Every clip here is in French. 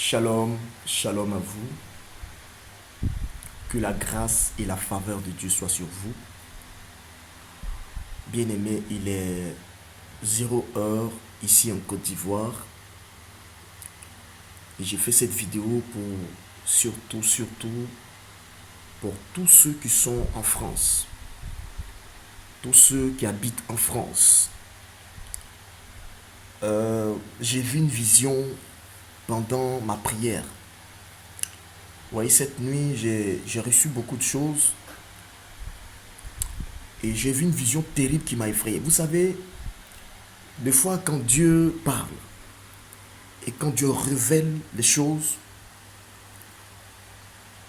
Shalom, shalom à vous. Que la grâce et la faveur de Dieu soient sur vous. Bien-aimés, il est 0 heure ici en Côte d'Ivoire. Et j'ai fait cette vidéo pour surtout pour tous ceux qui sont en France. Tous ceux qui habitent en France. J'ai vu une vision pendant ma prière. Vous voyez, cette nuit, j'ai reçu beaucoup de choses. Et j'ai vu une vision terrible qui m'a effrayé. Vous savez, des fois quand Dieu parle et quand Dieu révèle les choses,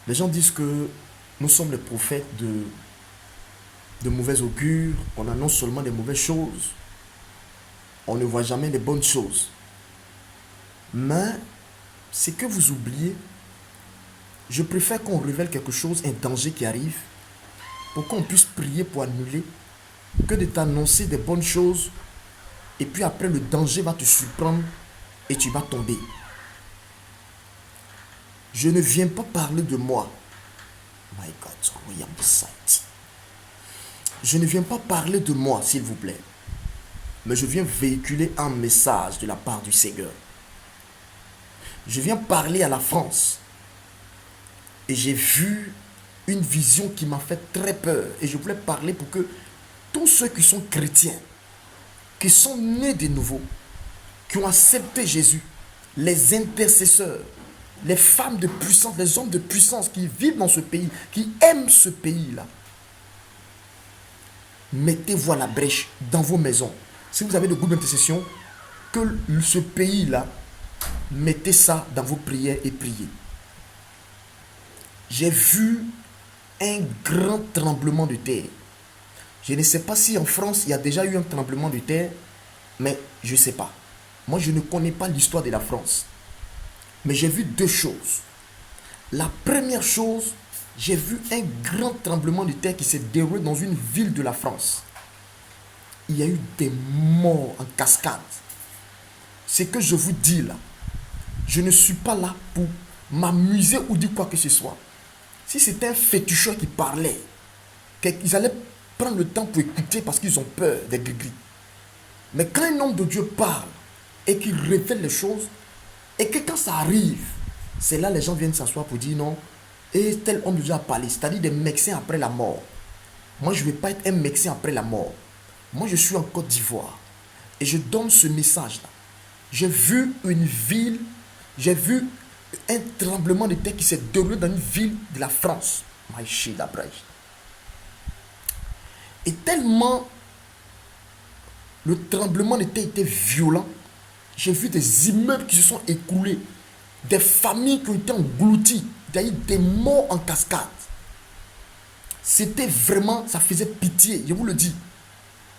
les gens disent que nous sommes les prophètes de mauvais augure. On annonce seulement des mauvaises choses. On ne voit jamais les bonnes choses. Mais c'est que vous oubliez. Je préfère qu'on révèle quelque chose, un danger qui arrive, pour qu'on puisse prier pour annuler, que de t'annoncer des bonnes choses, et puis après le danger va te surprendre et tu vas tomber. Je ne viens pas parler de moi. My God, je ne viens pas parler de moi, s'il vous plaît. Mais je viens véhiculer un message de la part du Seigneur. Je viens parler à la France. Et j'ai vu une vision qui m'a fait très peur. Et je voulais parler pour que tous ceux qui sont chrétiens, qui sont nés de nouveau, qui ont accepté Jésus, les intercesseurs, les femmes de puissance, les hommes de puissance qui vivent dans ce pays, qui aiment ce pays-là, mettez-vous à la brèche dans vos maisons. Si vous avez le groupe d'intercession, que ce pays-là, mettez ça dans vos prières et priez. J'ai vu un grand tremblement de terre. Je ne sais pas si en France, il y a déjà eu un tremblement de terre, mais je ne sais pas. Moi, je ne connais pas l'histoire de la France. Mais j'ai vu deux choses. La première chose, j'ai vu un grand tremblement de terre qui s'est déroulé dans une ville de la France. Il y a eu des morts en cascade. Ce que je vous dis là, je ne suis pas là pour m'amuser ou dire quoi que ce soit. Si c'était un féticheur qui parlait, ils allaient prendre le temps pour écouter parce qu'ils ont peur des gris-gris. Mais quand un homme de Dieu parle et qu'il révèle les choses, et que quand ça arrive, c'est là les gens viennent s'asseoir pour dire non, et tel homme de Dieu a parlé, c'est-à-dire des médecins après la mort. Moi, je ne vais pas être un médecin après la mort. Moi, je suis en Côte d'Ivoire et je donne ce message-là. J'ai vu une ville, j'ai vu un tremblement de terre qui s'est déroulé dans une ville de la France. Et tellement le tremblement de terre était violent, j'ai vu des immeubles qui se sont écroulés, des familles qui ont été englouties, des morts en cascade. C'était vraiment, ça faisait pitié, je vous le dis.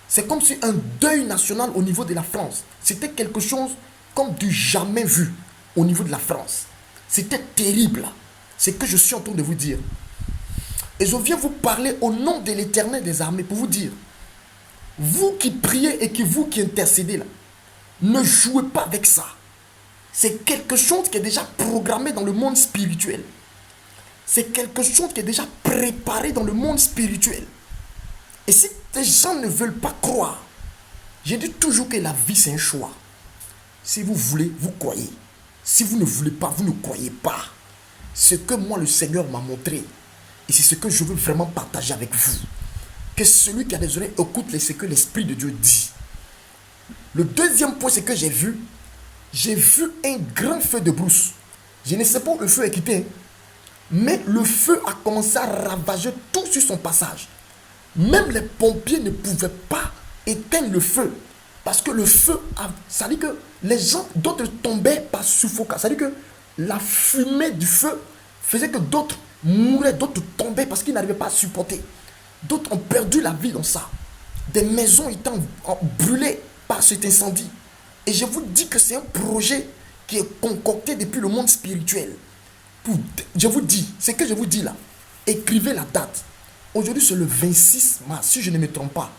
C'est comme si un deuil national au niveau de la France. C'était quelque chose comme du jamais vu au niveau de la France. C'était terrible. C'est ce que je suis en train de vous dire. Et je viens vous parler au nom de l'Éternel des armées pour vous dire, vous qui priez et vous qui intercédez là, ne jouez pas avec ça. C'est quelque chose qui est déjà programmé dans le monde spirituel. C'est quelque chose qui est déjà préparé dans le monde spirituel. Et si les gens ne veulent pas croire, j'ai dit toujours que la vie c'est un choix. Si vous voulez, vous croyez. Si vous ne voulez pas, vous ne croyez pas. Ce que moi le Seigneur m'a montré, et c'est ce que je veux vraiment partager avec vous. Que celui qui a des oreilles écoute ce que l'Esprit de Dieu dit. Le deuxième point, c'est que j'ai vu un grand feu de brousse. Je ne sais pas où le feu est quitté, mais le feu a commencé à ravager tout sur son passage. Même les pompiers ne pouvaient pas éteindre le feu. Parce que le feu, ça dit que les gens, d'autres tombaient par suffocage. Ça dit que la fumée du feu faisait que d'autres mouraient, d'autres tombaient parce qu'ils n'arrivaient pas à supporter. D'autres ont perdu la vie dans ça. Des maisons étant brûlées par cet incendie. Et je vous dis que c'est un projet qui est concocté depuis le monde spirituel. Je vous dis, c'est que je vous dis là. Écrivez la date. Aujourd'hui, c'est le 26 mars, si je ne me trompe pas.